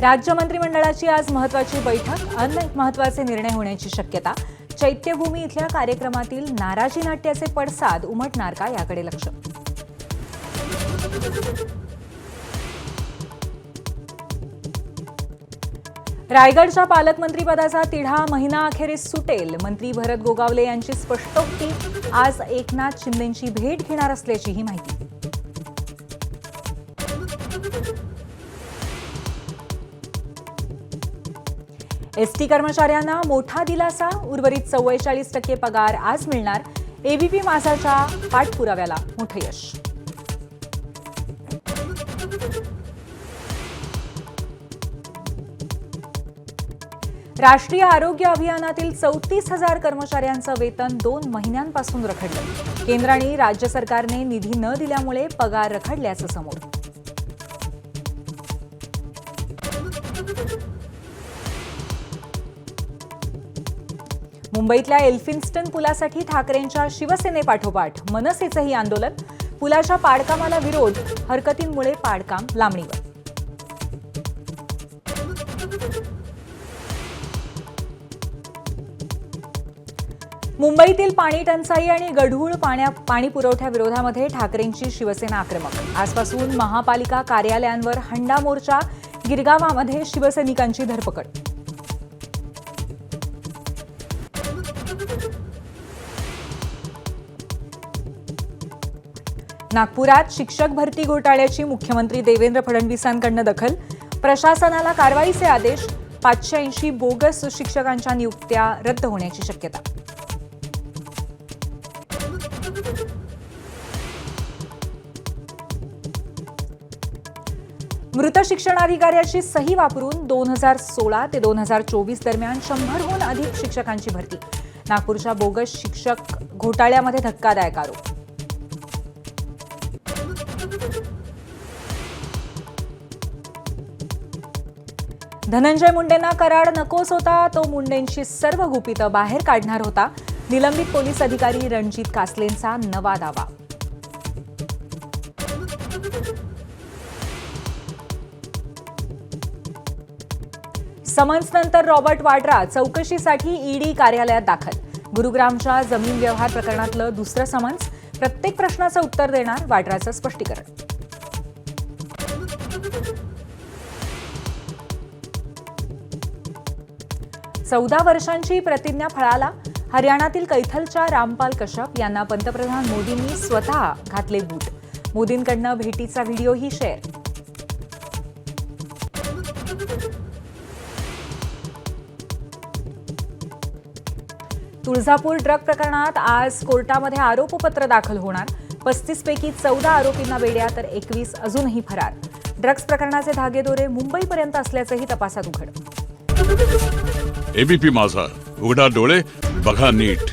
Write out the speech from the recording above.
राज्य मंत्रिमंडळाची आज महत्त्वाची बैठक, अनेक महत्त्वाचे निर्णय होण्याची शक्यता। चैत्यभूमी इथल्या कार्यक्रमातील नाराजी नाट्याचे पडसाद उमटणार का याकडे लक्ष। रायगडच्या पालकमंत्रीपदाचा तिढा महिना अखेरीस सुटेल। मंत्री भरत गोगावले यांची स्पष्टोक्ती। आज एकनाथ शिंदेंची भेट घेणार असल्याचीही माहिती। एसटी कर्मचाऱ्यांना मोठा दिलासा, उर्वरित 44% पगार आज मिळणार। एबीपी माझाच्या पाठपुराव्याला मोठं यश। राष्ट्रीय आरोग्य अभियानातील 34,000 कर्मचाऱ्यांचं वेतन 2 महिन्यांपासून रखडलं। केंद्र आणि राज्य सरकारने निधी न दिल्यामुळे पगार रखडल्याचं समोर। मुंबईतल्या एल्फिन्स्टन पुलासाठी ठाकरेंच्या शिवसेनेपाठोपाठ मनसेचंही आंदोलन। पुलाच्या पाडकामाला विरोध, हरकतींमुळे पाडकाम लांबणीवर। मुंबईतील पाणी टंचाई आणि गढूळ पाणी पुरवठ्याविरोधामध्ये ठाकरेंची शिवसेना आक्रमक। आजपासून महापालिका कार्यालयांवर हंडा मोर्चा, गिरगावामध्ये शिवसैनिकांची धरपकड। नागपुरात शिक्षक भरती घोटाळ्याची मुख्यमंत्री देवेंद्र फडणवीसांकडून दखल। प्रशासनाला कारवाईचे आदेश। 580 बोगस शिक्षकांच्या नियुक्त्या रद्द होण्याची शक्यता। मृत शिक्षणाधिकाऱ्याची सही वापरून 2016 ते 2024 दरम्यान 100हून अधिक शिक्षकांची भरती। नागपूरच्या बोगस शिक्षक घोटाळ्यामध्ये धक्कादायक आरोप। धनंजय मुंडेंना कराड नकोस होता, तो मुंडेंची सर्व गुपितं बाहेर काढणार होता। निलंबित पोलीस अधिकारी रणजित कासलेंचा नवा दावा। समन्सनंतर रॉबर्ट वाड्रा चौकशीसाठी ईडी कार्यालयात दाखल। गुरुग्रामच्या जमीन व्यवहार प्रकरणातलं दुसरं समन्स। प्रत्येक प्रश्नाचं उत्तर देणार वाड्राचं स्पष्टीकरण। चौदा वर्षांची प्रतिज्ञा फळाला। हरियाणातील कैथलच्या रामपाल कश्यप यांना पंतप्रधान मोदींनी स्वतः घातले बूट। मोदींकडनं भेटीचा व्हिडिओही शेअर। तुळजापूर ड्रग प्रकरणात आज कोर्टामध्ये आरोपपत्र दाखल होणार। 35 पैकी 14 आरोपींना बेड्या तर 21 अजूनही फरार। ड्रग्ज प्रकरणाचे धागेदोरे मुंबईपर्यंत असल्याचंही तपासात उघड। एबीपी माझा, उघडा डोळे बघा नीट।